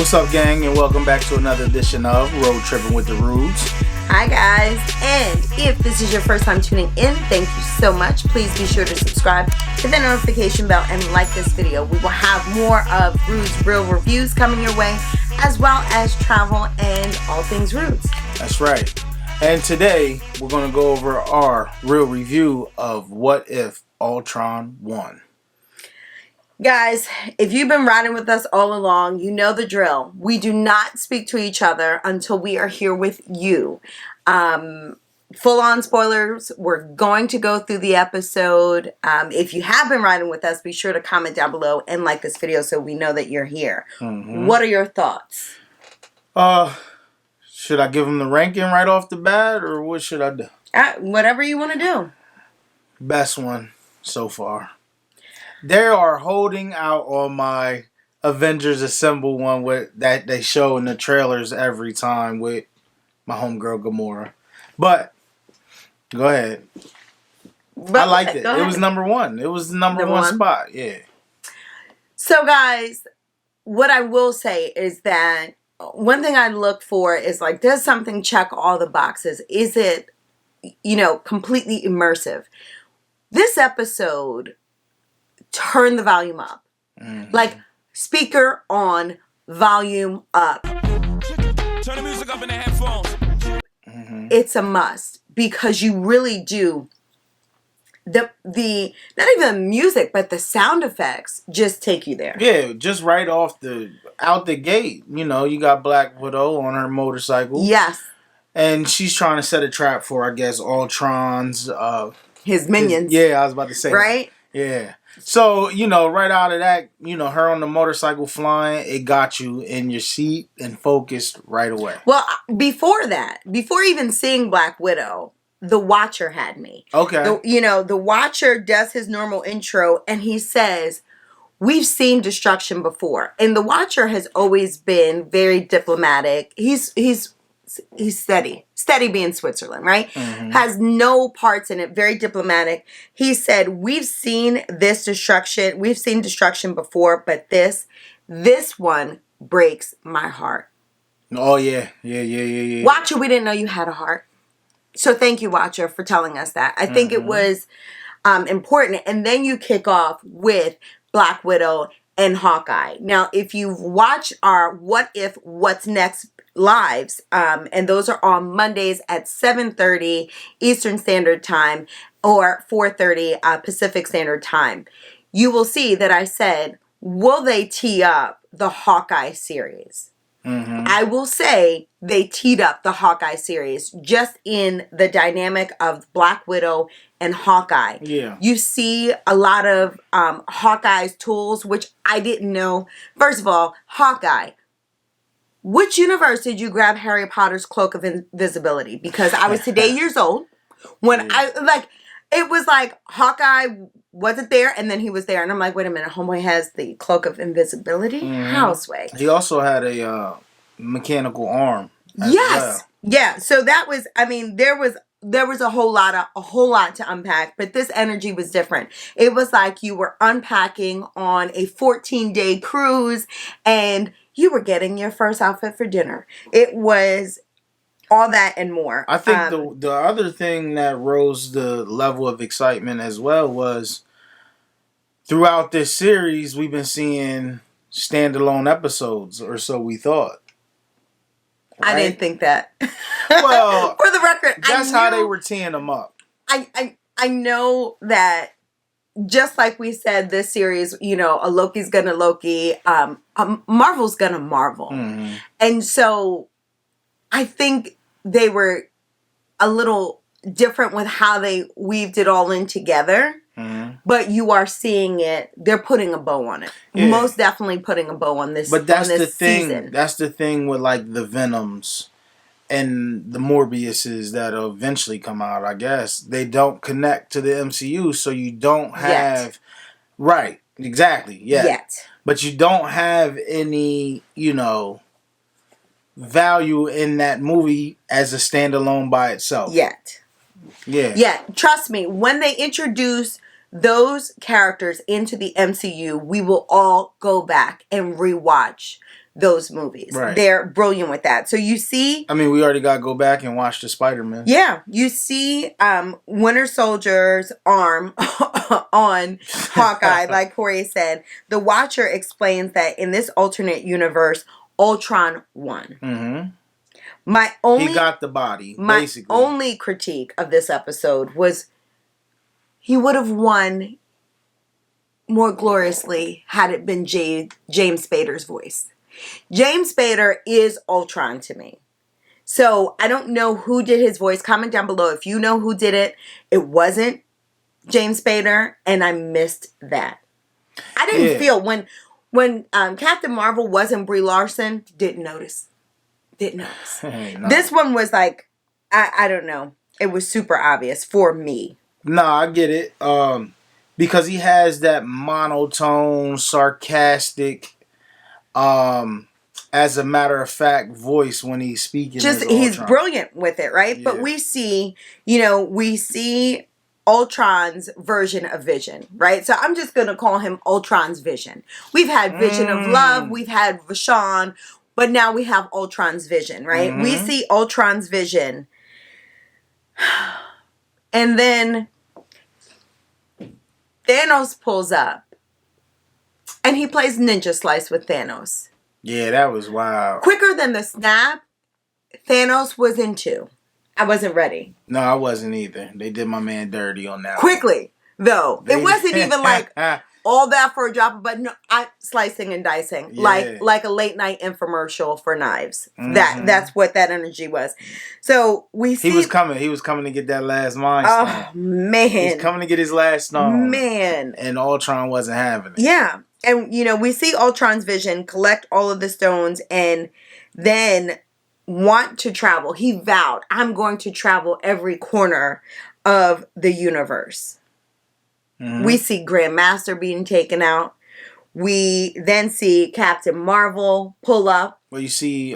What's up, gang, and welcome back to another edition of Road Tripping with the Rudes. Hi guys, and if this is your first time tuning in, thank you so much. Please be sure to subscribe, hit the notification bell, and like this video. We will have more of Rudes Real Reviews coming your way, as well as travel and all things Rudes. That's right. And today, we're going to go over our real review of What If Ultron Won. Guys, if you've been riding with us all along, you know the drill. We do not speak to each other until we are here with you. Full-on spoilers. We're going to go through the episode. If you have been riding with us, be sure to comment down below and like this video so we know that you're here. Mm-hmm. What are your thoughts? Should I give them the ranking right off the bat, or what should I do? Whatever you want to do. Best one so far. They are holding out on my Avengers Assemble one with that they show in the trailers every time with my homegirl Gamora. But go ahead. I liked it. It was number one. It was the number one spot. Yeah. So guys, what I will say is that one thing I look for is like, does something check all the boxes? Is it, completely immersive? This episode, turn the volume up. Mm-hmm. Like, speaker on, volume up. Turn the music up in the headphones. Mm-hmm. It's a must because you really do. The not even the music, but the sound effects just take you there. Yeah, just right out the gate. You got Black Widow on her motorcycle. Yes. And she's trying to set a trap for, I guess, Ultron's his minions. I was about to say. Right? That. Yeah. So, right out of that, her on the motorcycle flying, it got you in your seat and focused right away. Well, before that, before even seeing Black Widow, the Watcher had me. Okay. The Watcher does his normal intro and he says, "We've seen destruction before." And the Watcher has always been very diplomatic. He's steady being Switzerland, right? Mm-hmm. Has no parts in it, very diplomatic. He said, "We've seen this destruction. We've seen destruction before, but this one breaks my heart." Oh, yeah. Yeah. Watcher, we didn't know you had a heart. So thank you, Watcher, for telling us that. I think it was important. And then you kick off with Black Widow and Hawkeye. Now, if you've watched our What If, What's Next lives, and those are on Mondays at 7:30 Eastern Standard Time or 4:30 Pacific Standard Time, you will see that I said, will they tee up the Hawkeye series? Mm-hmm. I will say they teed up the Hawkeye series just in the dynamic of Black Widow and Hawkeye. Yeah. You see a lot of Hawkeye's tools, which I didn't know. First of all, Hawkeye. Which universe did you grab Harry Potter's cloak of invisibility? Because I was today years old when it was like Hawkeye wasn't there and then he was there. And I'm like, wait a minute, homeboy has the cloak of invisibility? Houseway. He also had a mechanical arm. Yes. Well. Yeah. So that was, there was a whole lot to unpack, but this energy was different. It was like you were unpacking on a 14-day cruise and you were getting your first outfit for dinner. It was all that and more. I think the other thing that rose the level of excitement as well was throughout this series, we've been seeing standalone episodes, or so we thought. Right? I didn't think that. Well, for the record, that's how they were teeing them up. I know that. Just like we said, this series, a Loki's gonna Loki, Marvel's gonna Marvel. Mm-hmm. And so I think they were a little different with how they weaved it all in together. Mm-hmm. But you are seeing it, they're putting a bow on it. Yeah. Most definitely putting a bow on this season. But that's the thing. Season. That's the thing with like the Venoms and the Morbiuses that'll eventually come out, I guess. They don't connect to the MCU, so you don't have... Yet. Right, exactly, yet. But you don't have any, value in that movie as a standalone by itself. Yet. Yeah. Yeah, trust me, when they introduce those characters into the MCU, we will all go back and rewatch those movies. Right. They're brilliant with that. So you see... I mean, we already got to go back and watch the Spider-Man. Yeah. You see Winter Soldier's arm on Hawkeye, like Corey said. The Watcher explains that in this alternate universe, Ultron won. Mm-hmm. He got the body, my basically. only critique of this episode was he would have won more gloriously had it been James Spader's voice. James Spader is Ultron to me. So I don't know who did his voice. Comment down below if you know who did it. It wasn't James Spader, and I missed that. I didn't feel when Captain Marvel wasn't Brie Larson. Didn't notice. No. This one was like, I don't know. It was super obvious for me. No, I get it. Because he has that monotone, sarcastic, as a matter of fact, voice when he's speaking. He's brilliant with it, right? Yeah. But we see Ultron's version of Vision, right? So I'm just going to call him Ultron's Vision. We've had Vision of Love, we've had Vashon, but now we have Ultron's Vision, right? Mm-hmm. We see Ultron's Vision. And then Thanos pulls up. And he plays Ninja Slice with Thanos. Yeah, that was wild. Quicker than the snap, Thanos was in 2. I wasn't ready. No, I wasn't either. They did my man dirty on that. Quickly, though. It wasn't even like all that for a drop, but no, slicing and dicing. Yeah. Like a late night infomercial for knives. Mm-hmm. That's what that energy was. So we see... He was coming to get that last Mind Stone. Oh, man. He was coming to get his last stone. Man. And Ultron wasn't having it. Yeah. And, we see Ultron's Vision collect all of the stones and then want to travel. He vowed, I'm going to travel every corner of the universe. Mm-hmm. We see Grandmaster being taken out. We then see Captain Marvel pull up. Well, you see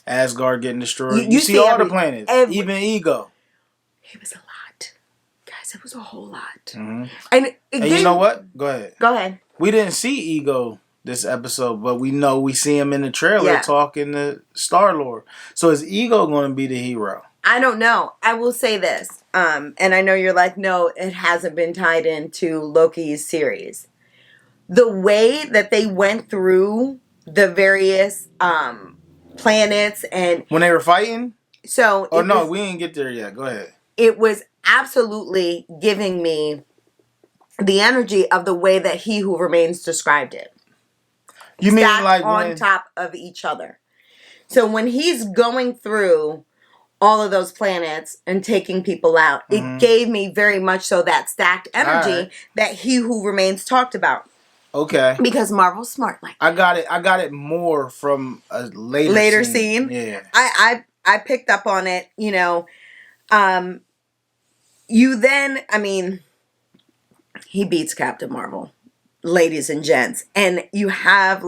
Asgard getting destroyed. You see all the planets, even Ego. It was a lot. Guys, it was a whole lot. Mm-hmm. And you know what? Go ahead. Go ahead. We didn't see Ego this episode, but we see him in the trailer talking to Star-Lord. So is Ego going to be the hero? I don't know. I will say this, and I know you're like, no, it hasn't been tied into Loki's series. The way that they went through the various planets and... When they were fighting? So... Oh, no, we didn't get there yet. Go ahead. It was absolutely giving me the energy of the way that He Who Remains described it. You mean like on top of each other. So when he's going through all of those planets and taking people out, it gave me very much so that stacked energy that He Who Remains talked about. Okay. Because Marvel's smart like that. I got it more from a later scene. Yeah. I picked up on it, you then, he beats Captain Marvel, ladies and gents. And you have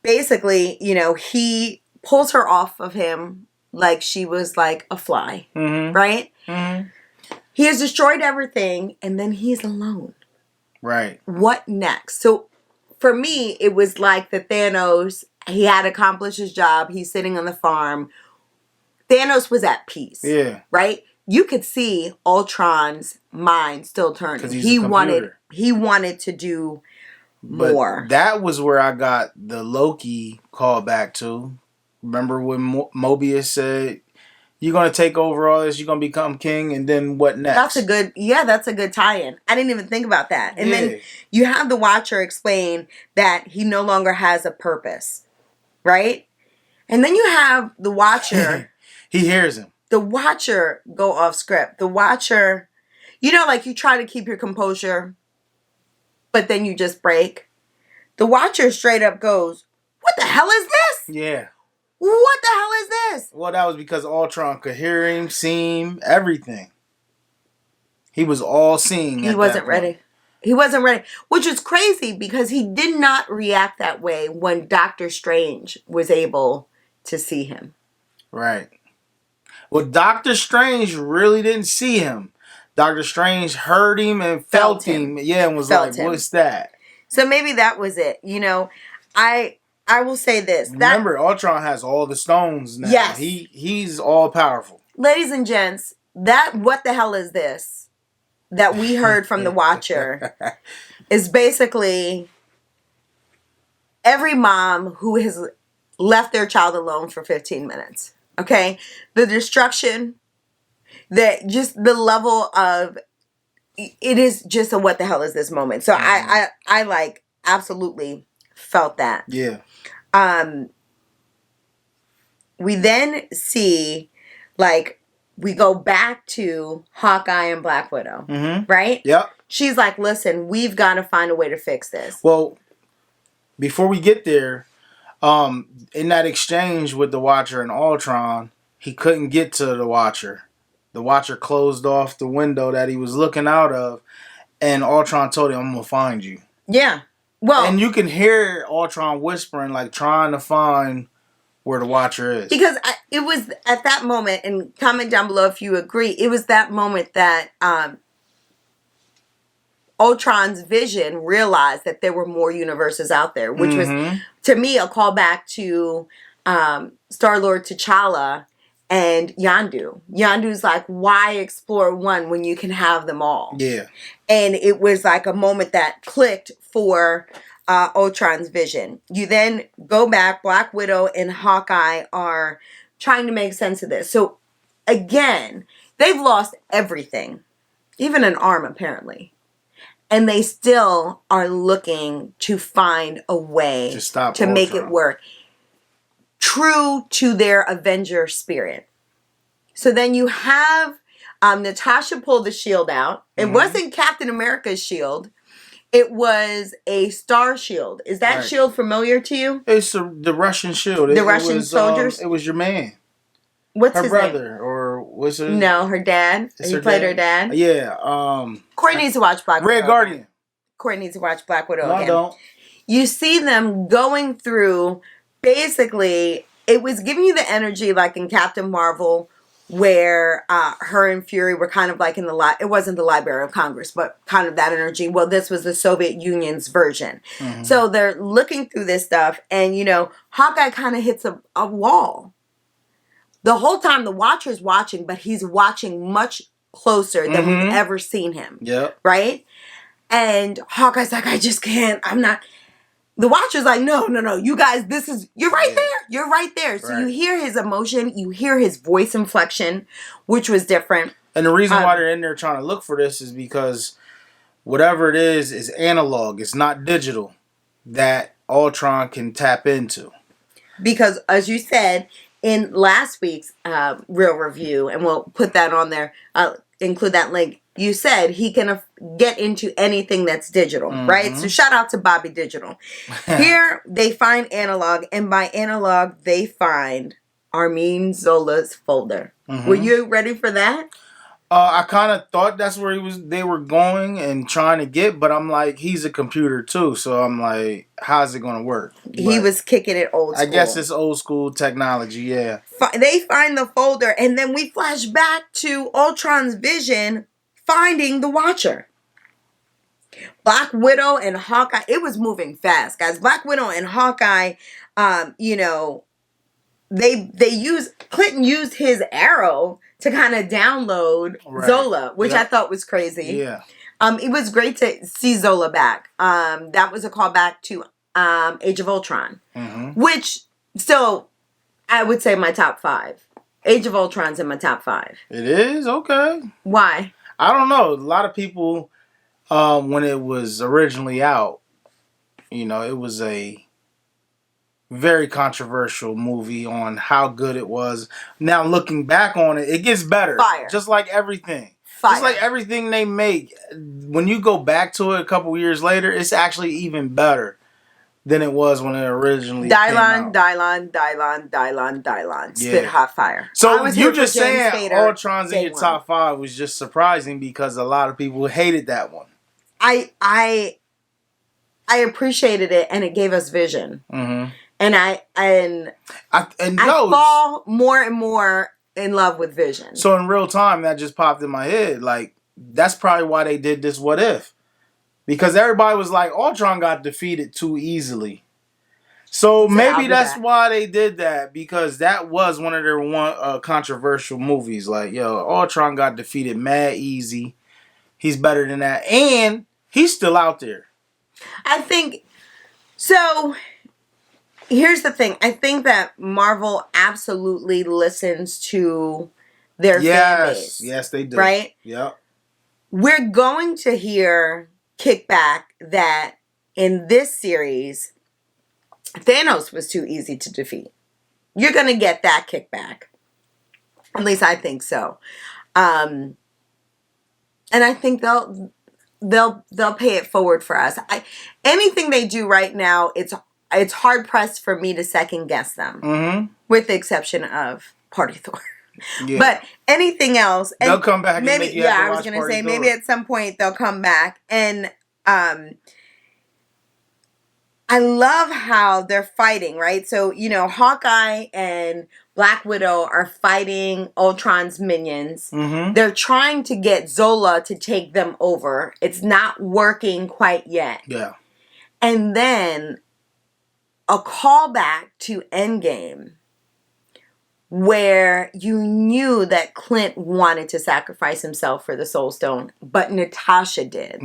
basically, he pulls her off of him like she was like a fly, right? Mm-hmm. He has destroyed everything and then he's alone. Right. What next? So for me, it was like the Thanos, he had accomplished his job. He's sitting on the farm. Thanos was at peace. Yeah. Right? You could see Ultron's mind still turning. He wanted to do more. But that was where I got the Loki call back to. Remember when Mobius said, you're going to take over all this, you're going to become king, and then what next? That's a good tie-in. I didn't even think about that. And then you have the Watcher explain that he no longer has a purpose, right? And then you have the Watcher. He hears him. The Watcher go off script. The Watcher, you try to keep your composure, but then you just break. The Watcher straight up goes, what the hell is this? Yeah. What the hell is this? Well, that was because Ultron could hear him, see him, everything. He was all seeing. He wasn't ready. He wasn't ready. Which is crazy because he did not react that way when Doctor Strange was able to see him. Right. Well, Doctor Strange really didn't see him. Doctor Strange heard him and felt him. Yeah, and was like, what's that? So maybe that was it. I will say this. Remember, Ultron has all the stones now. Yes. He's all powerful. Ladies and gents, that what the hell is this that we heard from the Watcher is basically every mom who has left their child alone for 15 minutes. Okay? The destruction, just the level of, it is just a what the hell is this moment. So I like absolutely felt that. Yeah. We then see, like, we go back to Hawkeye and Black Widow, right? Yep. She's like, listen, we've got to find a way to fix this. Well, before we get there, in that exchange with the Watcher and Ultron, he couldn't get to the Watcher. The Watcher closed off the window that he was looking out of, and Ultron told him, I'm going to find you. Yeah. Well, and you can hear Ultron whispering, like, trying to find where the Watcher is. Because it was at that moment, and comment down below if you agree, it was that moment that Ultron's vision realized that there were more universes out there, which was, to me, a callback to Star-Lord T'Challa and Yondu. Yondu's like, why explore one when you can have them all? Yeah. And it was like a moment that clicked for Ultron's vision. You then go back, Black Widow and Hawkeye are trying to make sense of this. So, again, they've lost everything. Even an arm, apparently. And they still are looking to find a way to make it work. True to their Avenger spirit. So then you have Natasha pull the shield out. It wasn't Captain America's shield. It was a star shield. Is that shield familiar to you? It's the Russian shield. The Russian soldiers? It was your man. What's her his brother, name? or was it? No, her dad. You played her dad? Yeah. Corey needs to watch Black Widow. Red Guardian. Corey needs to watch Black Widow again. I don't. You see them going through, basically, it was giving you the energy like in Captain Marvel, where her and Fury were kind of like in it wasn't the Library of Congress, but kind of that energy. Well, this was the Soviet Union's version. So they're looking through this stuff, and, Hawkeye kind of hits a wall. The whole time the Watcher's watching, but he's watching much closer than we've ever seen him. Yep. Right? And Hawkeye's like, I just can't, I'm not. The Watcher's like, no, you guys, you're right there. You're right there. So you hear his emotion, you hear his voice inflection, which was different. And the reason why they're in there trying to look for this is because whatever it is analog. It's not digital that Ultron can tap into. Because, as you said, in last week's Real Review, and we'll put that on there, include that link, you said he can get into anything that's digital, right? So shout out to Bobby Digital. Here, they find analog, and by analog, they find Armin Zola's folder. Were you ready for that? I kind of thought that's where they were going and trying to get, but I'm like, he's a computer too, so I'm like, how's it going to work? He was kicking it old school. I guess it's old school technology, yeah. They find the folder, and then we flash back to Ultron's vision finding the Watcher. Black Widow and Hawkeye, it was moving fast, guys. Black Widow and Hawkeye, Clinton used his arrow to kind of download Zola, which I thought was crazy. Yeah. It was great to see Zola back. That was a callback to Age of Ultron, which still, I would say my top 5. Age of Ultron's in my top 5. It is? Okay. Why? I don't know. A lot of people, when it was originally out, it was a very controversial movie on how good it was. Now looking back on it, it gets better. Fire. Just like everything. Fire. Just like everything they make. When you go back to it a couple years later, it's actually even better than it was when it originally came out. Dylon. Spit hot fire. So you just saying Ultron's in your top 5 was just surprising because a lot of people hated that one. I appreciated it, and it gave us vision. And I fall more and more in love with Vision. So in real time, that just popped in my head. Like, that's probably why they did this What If. Because everybody was like, Ultron got defeated too easily. So He said, "I'll maybe be that's back." why they did that, because that was one of their controversial movies. Like, yo, Ultron got defeated mad easy. He's better than that, and he's still out there. I think so. Here's the thing. I think that Marvel absolutely listens to their fan base. Yes, they do. Right? Yep. We're going to hear kickback that in this series, Thanos was too easy to defeat. You're going to get that kickback. At least I think so. And I think they'll pay it forward for us. Anything they do right now, it's hard pressed for me to second guess them, with the exception of Party Thor. Yeah. But anything else, they'll come back. Maybe, and make you have to I was watch gonna Party say Thor. maybe at some point they'll come back, and I love how they're fighting. Right, so Hawkeye and Black Widow are fighting Ultron's minions. They're trying to get Zola to take them over. It's not working quite yet. Yeah, and then a callback to Endgame, where you knew that Clint wanted to sacrifice himself for the Soul Stone, but Natasha did.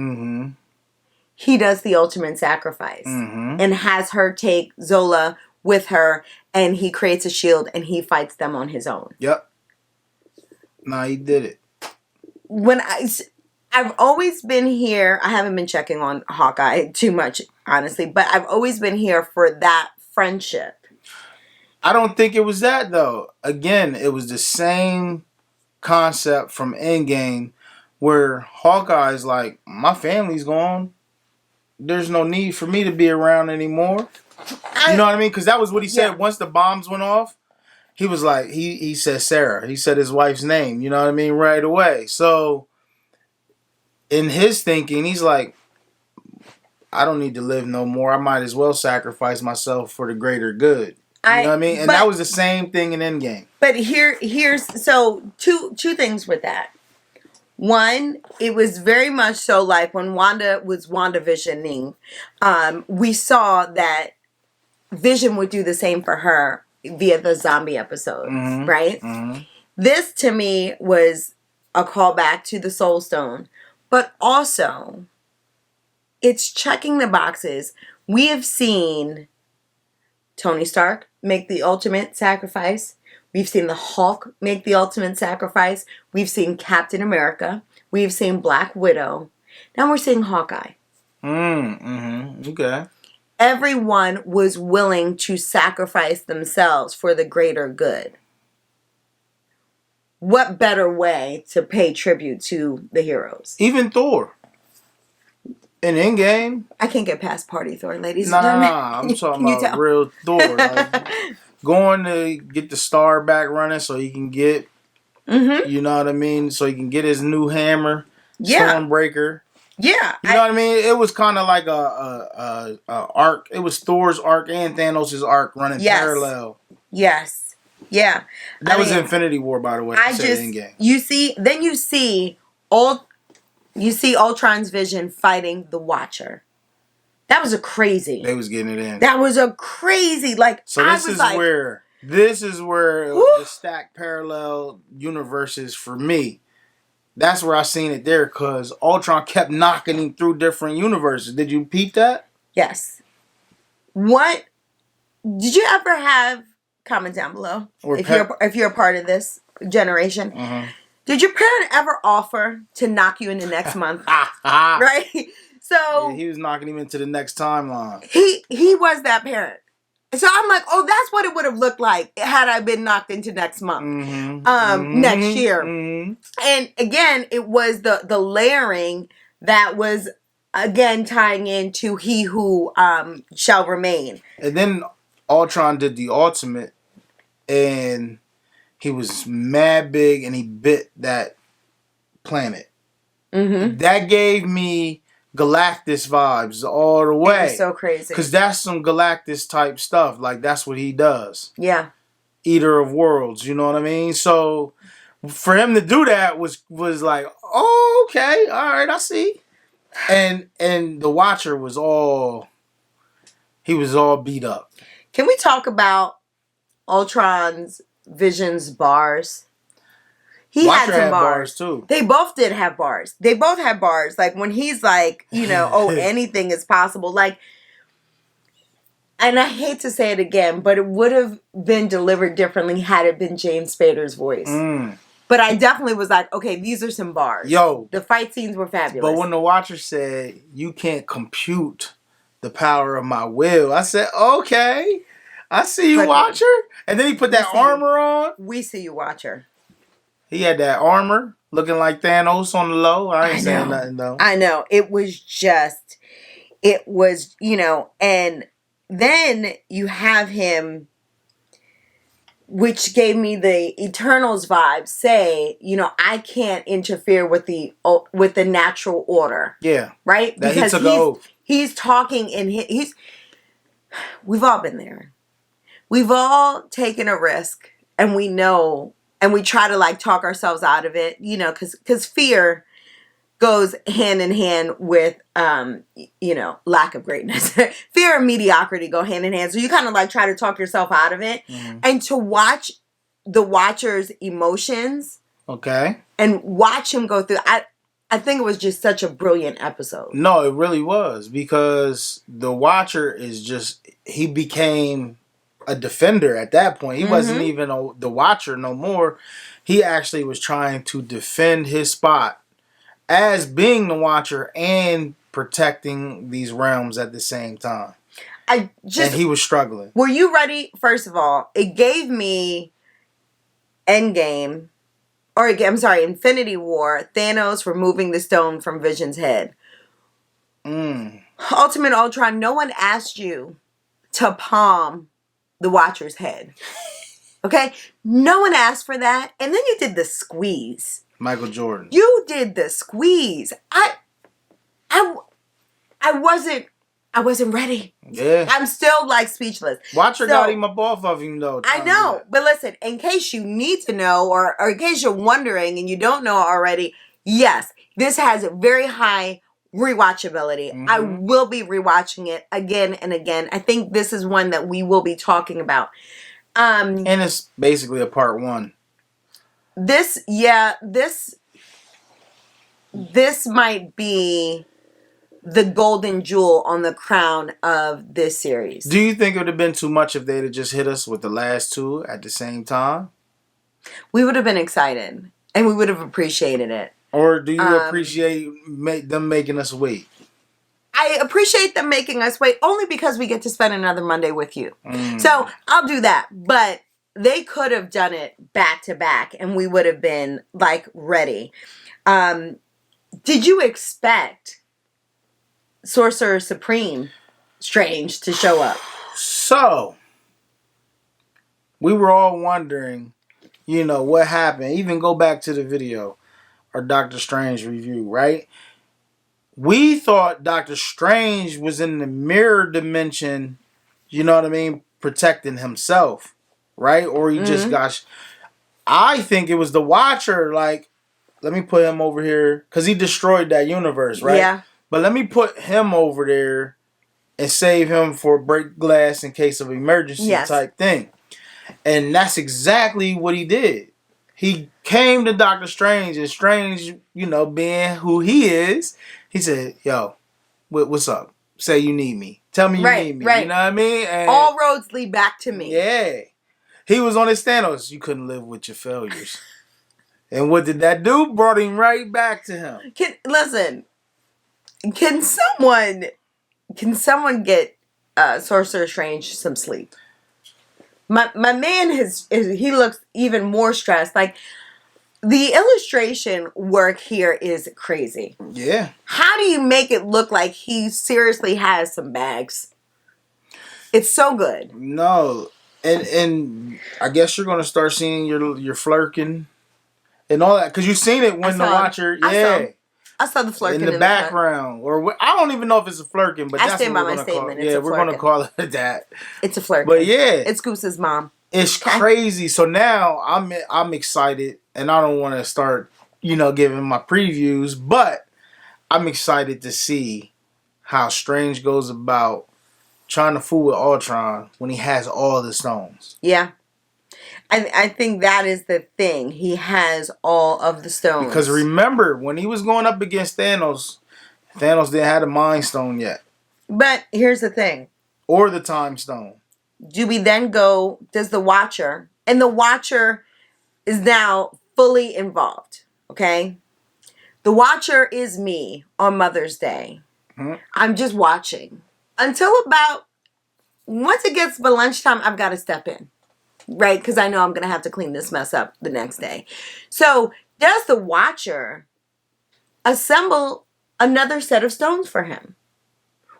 He does the ultimate sacrifice and has her take Zola with her, and he creates a shield and he fights them on his own. Yep. No, he did it. I've always been here. I haven't been checking on Hawkeye too much, honestly, but I've always been here for that friendship. I don't think it was that, though. Again, it was the same concept from Endgame, where Hawkeye's like, my family's gone. There's no need for me to be around anymore. You know what I mean? Because that was what he said once the bombs went off. He was like, he said Sarah. He said his wife's name. You know what I mean? Right away. So in his thinking, he's like, I don't need to live no more. I might as well sacrifice myself for the greater good. You know what I mean? And that was the same thing in Endgame. But here's two things with that. One, it was very much so like when Wanda was WandaVisioning, we saw that Vision would do the same for her via the zombie episodes, right? This, to me, was a callback to the Soul Stone. But also, it's checking the boxes. We have seen Tony Stark make the ultimate sacrifice. We've seen the Hulk make the ultimate sacrifice. We've seen Captain America. We've seen Black Widow. Now we're seeing Hawkeye. Okay. Everyone was willing to sacrifice themselves for the greater good. What better way to pay tribute to the heroes? Even Thor. In Endgame. I can't get past Party Thor, ladies and gentlemen. Nah, I'm talking about real Thor. Like, going to get the star back running so he can get, you know what I mean? So he can get his new hammer, Stormbreaker. Yeah. You know what I mean? It was kind of like a arc. It was Thor's arc and Thanos' arc running parallel. Yes. Yeah. That was Infinity War, by the way. Endgame. You see Ultron's Vision fighting the Watcher. That was a crazy. They was getting it in. That was a crazy, like, so this is where the stacked parallel universes for me. That's where I seen it there, because Ultron kept knocking him through different universes. Did you peep that? Yes. What did you ever have? Comment down below if you're a part of this generation. Did your parent ever offer to knock you into next month? Right? So he was knocking him into the next timeline. He was that parent. So I'm like, oh, that's what it would have looked like had I been knocked into next month, next year. And again, it was the layering that was again tying into He Who Shall Remain. And then Ultron did the ultimate, and he was mad big, and he bit that planet. That gave me Galactus vibes all the way. It was so crazy. Because that's some Galactus type stuff. Like, that's what he does. Yeah. Eater of worlds, you know what I mean? So, for him to do that was like, oh, okay, all right, I see. And the Watcher was all beat up. Can we talk about Ultron's Vision's bars? He Watcher had some had bars. too. They both did have bars. They both had bars. Like when he's like, oh, anything is possible. Like, and I hate to say it again, but it would have been delivered differently had it been James Spader's voice. But I definitely was like, okay, these are some bars. Yo. The fight scenes were fabulous. But when the Watcher said, you can't compute the power of my will, I said, okay. I see you, Watcher. And then he put that armor on. We see you, Watcher. He had that armor looking like Thanos on the low. I ain't saying nothing, though. I know. It was, and then you have him, which gave me the Eternals vibe, say, I can't interfere with the natural order. Yeah. Right? That because he's talking we've all been there. We've all taken a risk, and we know, and we try to like talk ourselves out of it, because fear goes hand in hand with, lack of greatness. Fear and mediocrity go hand in hand. So you kind of like try to talk yourself out of it. Mm-hmm. And to watch the Watcher's emotions. Okay. And watch him go through. I think it was just such a brilliant episode. No, it really was. Because the Watcher he became a defender at that point. He wasn't even the Watcher no more. He actually was trying to defend his spot as being the Watcher and protecting these realms at the same time. And he was struggling. Were you ready? First of all, it gave me Endgame, Infinity War, Thanos removing the stone from Vision's head. Ultimate Ultron, no one asked you to palm the Watcher's head. Okay? No one asked for that. And then you did the squeeze. Michael Jordan. You did the squeeze. I wasn't ready. Yeah. I'm still like speechless. Watcher got him up off of him though. I know. But listen, in case you need to know or in case you're wondering and you don't know already, yes, this has very high rewatchability. Mm-hmm. I will be rewatching it again and again. I think this is one that we will be talking about. And it's basically a part one. This might be the golden jewel on the crown of this series. Do you think it would have been too much if they'd have just hit us with the last two at the same time? We would have been excited and we would have appreciated it. Or do you appreciate them making us wait? I appreciate them making us wait only because we get to spend another Monday with you. So I'll do that. But they could have done it back to back and we would have been like ready. Did you expect Sorcerer Supreme Strange to show up? So, we were all wondering, what happened. Even go back to the video. Our Doctor Strange review, right? We thought Doctor Strange was in the mirror dimension, protecting himself, right? Or he just got... I think it was the Watcher, like, let me put him over here, because he destroyed that universe, right? Yeah. But let me put him over there and save him for break glass in case of emergency type thing. And that's exactly what he did. He came to Doctor Strange, and Strange, being who he is, he said, yo, what's up? Say you need me. Tell me you need me. Right. You know what I mean? And all roads lead back to me. Yeah. He was on his Thanos. You couldn't live with your failures. And what did that do? Brought him right back to him. Can someone get Sorcerer Strange some sleep? My man he looks even more stressed. Like the illustration work here is crazy. Yeah. How do you make it look like he seriously has some bags? It's so good. No. And I guess you're gonna start seeing your flirking and all that because you've seen it when the Watcher. I saw the flirking in the background, or I don't even know if it's a flirking, but that's stand what by we're my gonna statement. call it. We're gonna call it that. It's a flirking. But yeah, it's Goose's mom. It's crazy. So now I'm excited, and I don't want to start, giving my previews, but I'm excited to see how Strange goes about trying to fool with Ultron when he has all the stones. Yeah. I think that is the thing. He has all of the stones. Because remember, when he was going up against Thanos, Thanos didn't have the Mind Stone yet. But here's the thing. Or the Time Stone. Do we then go, does the Watcher, and the Watcher is now fully involved, okay? The Watcher is me on Mother's Day. Mm-hmm. I'm just watching. Until about, once it gets to lunchtime, I've got to step in. Right? Because I know I'm going to have to clean this mess up the next day. So, does the Watcher assemble another set of stones for him?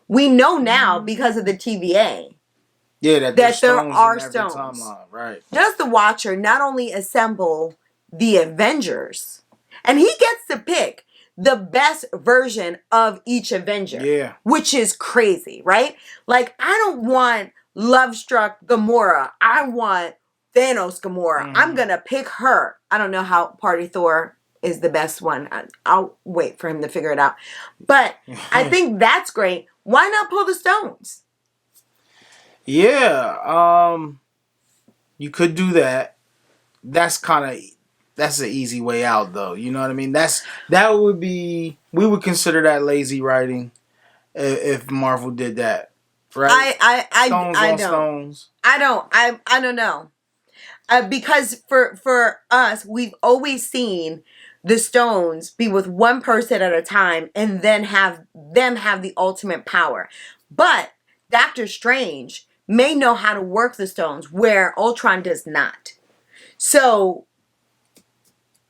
We know now, because of the TVA, that there are stones. Timeline. Right. Does the Watcher not only assemble the Avengers, and he gets to pick the best version of each Avenger. Yeah. Which is crazy, right? Like, I don't want love-struck Gamora. I want Thanos Gamora. Mm-hmm. I'm going to pick her. I don't know how Party Thor is the best one. I'll wait for him to figure it out. But I think that's great. Why not pull the stones? Yeah. You could do that. That's an easy way out, though. You know what I mean? We would consider that lazy writing if Marvel did that. Right? I don't know. Because for us, we've always seen the stones be with one person at a time and then have them have the ultimate power. But Doctor Strange may know how to work the stones where Ultron does not. So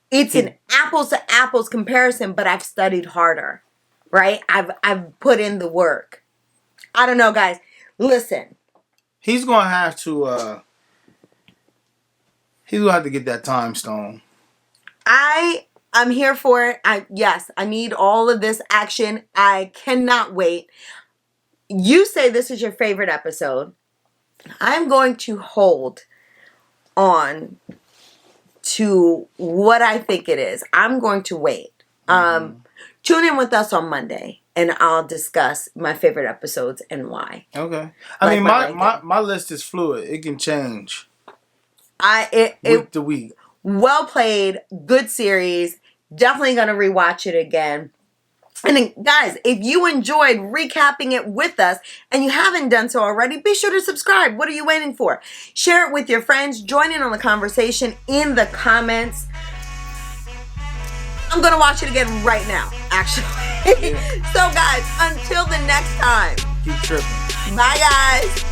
it's an apples to apples comparison, but I've studied harder, right? I've put in the work. I don't know, guys. Listen. He's gonna have to get that Time Stone. I'm here for it. I need all of this action. I cannot wait. You say this is your favorite episode. I'm going to hold on to what I think it is. I'm going to wait. Tune in with us on Monday, and I'll discuss my favorite episodes and why. Okay. My list is fluid. It can change. Week to week. Well played. Good series. Definitely going to rewatch it again. And then, guys, if you enjoyed recapping it with us and you haven't done so already, be sure to subscribe. What are you waiting for? Share it with your friends. Join in on the conversation in the comments. I'm going to watch it again right now, actually. So, guys, until the next time. Keep tripping. Bye, guys.